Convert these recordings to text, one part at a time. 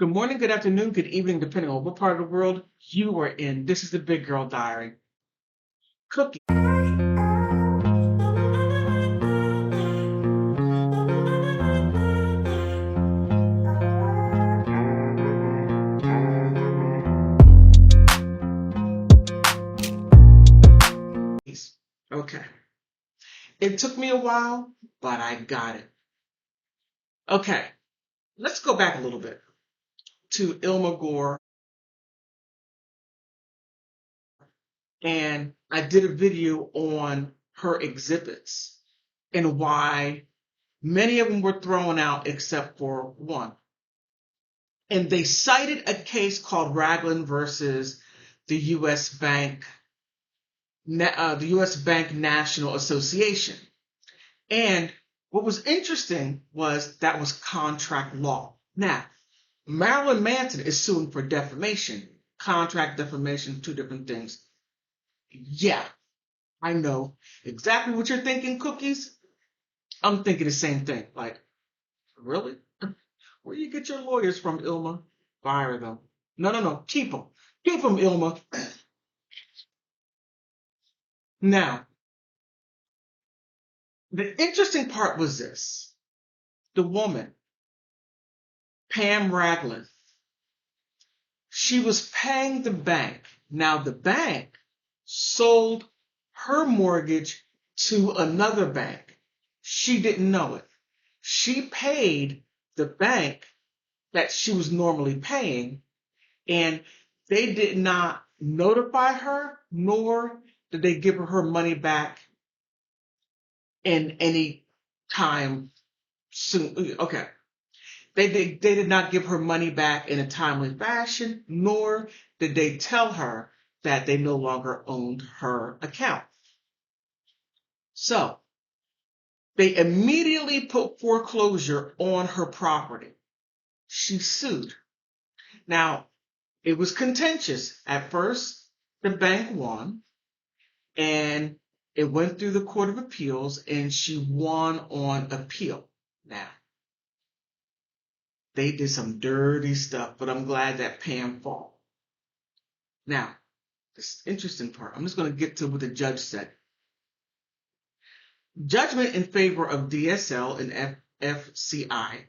Good morning, good afternoon, good evening, depending on what part of the world you are in. This is the Big Girl Diary. Cookies. Okay. It took me a while, but I got it. Okay. Let's go back a little bit to Illma Gore. And I did a video on her exhibits and why many of them were thrown out except for one. And they cited a case called Ragland versus the U.S. Bank National Association. And what was interesting was that was contract law. Now, Marilyn Manson is suing for defamation. Contract defamation, two different things. Yeah, I know exactly what you're thinking, Cookies. I'm thinking the same thing. Like, really? Where do you get your lawyers from, Illma? Fire them. No. Keep them. Keep them, Illma. Now, the interesting part was this. The woman, Pam Ragland, she was paying the bank. Now, the bank sold her mortgage to another bank. She didn't know it. She paid the bank that she was normally paying, and they did not notify her, nor did they give her money back in any time soon. Okay. They did not give her money back in a timely fashion, nor did they tell her that they no longer owned her account. So they immediately put foreclosure on her property. She sued. Now, it was contentious. At first, the bank won, and it went through the Court of Appeals, and she won on appeal. Now, they did some dirty stuff, but I'm glad that Pam fought. Now, this interesting part, I'm just going to get to what the judge said. Judgment in favor of DSL and FCI,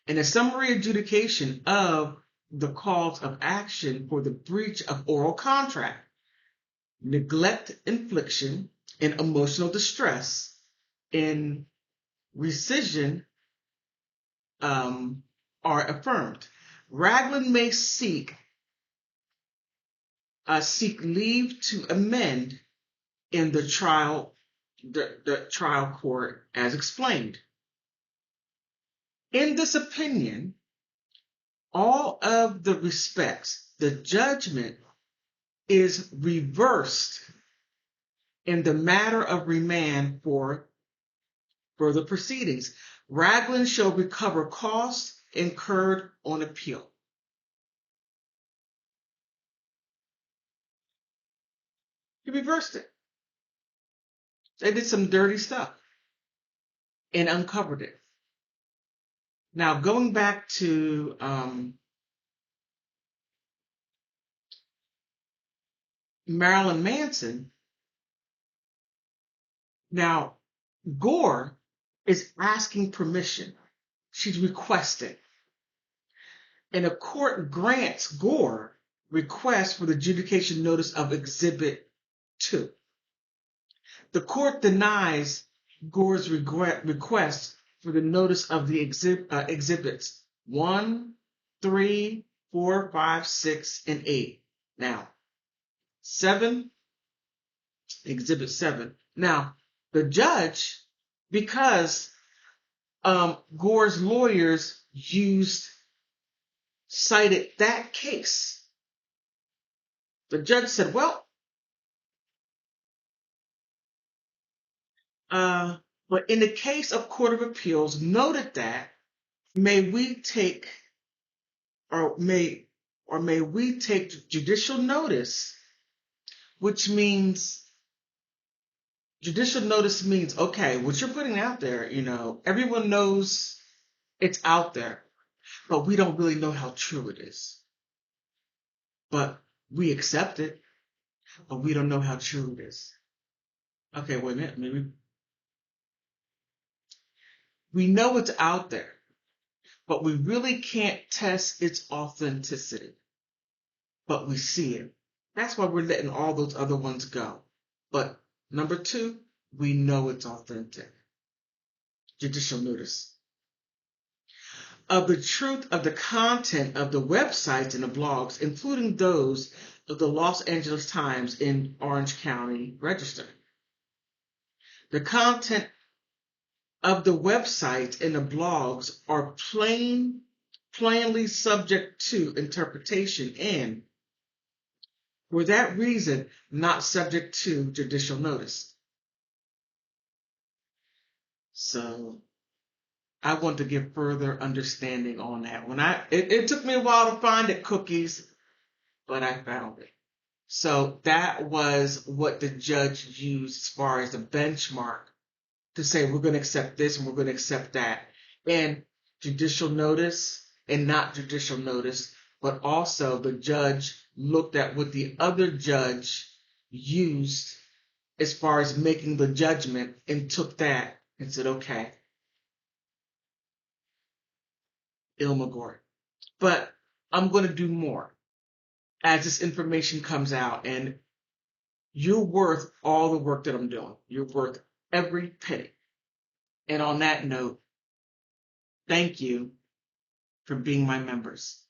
and a summary adjudication of the cause of action for the breach of oral contract, neglect, infliction, and emotional distress in rescission are affirmed. Ragland may seek leave to amend in the trial court as explained. In this opinion, all of the respects, the judgment is reversed in the matter of remand for further proceedings. Ragland shall recover costs incurred on appeal. He reversed it. They did some dirty stuff and uncovered it. Now, going back to Marilyn Manson, now Gore is asking permission. She's requesting. And a court grants Gore request for the adjudication notice of Exhibit 2. The court denies Gore's request for the notice of the exhibits 1, 3, 4, 5, 6, and 8. Now, 7, Exhibit 7. Now, the judge, because Gore's lawyers cited that case, the judge said, well, but in the case of Court of Appeals, noted that may we take judicial notice, which means okay, what you're putting out there, everyone knows it's out there. but we don't really know how true it is. But we accept it, but we don't know how true it is. Okay, wait a minute. Maybe we know it's out there, but we really can't test its authenticity. But we see it. That's why we're letting all those other ones go. But number 2, we know it's authentic. Judicial notice. Of the truth of the content of the websites and the blogs, including those of the Los Angeles Times and Orange County Register. The content of the websites and the blogs are plainly subject to interpretation and, for that reason, not subject to judicial notice. So I want to give further understanding on that. It took me a while to find it, cookies, but I found it. So that was what the judge used as far as a benchmark to say we're going to accept this and we're going to accept that. And judicial notice and not judicial notice, but also the judge looked at what the other judge used as far as making the judgment and took that and said, okay, Illma Gore. But I'm going to do more as this information comes out, and you're worth all the work that I'm doing. You're worth every penny. And on that note, thank you for being my members.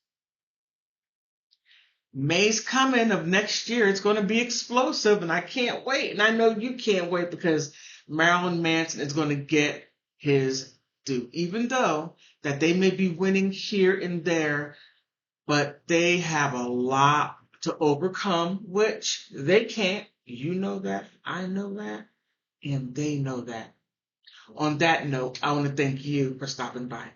May's coming of next year. It's going to be explosive, and I can't wait. And I know you can't wait because Marilyn Manson is going to get his due, even though that they may be winning here and there, but they have a lot to overcome, which they can't. You know that, I know that, and they know that. On that note, I want to thank you for stopping by.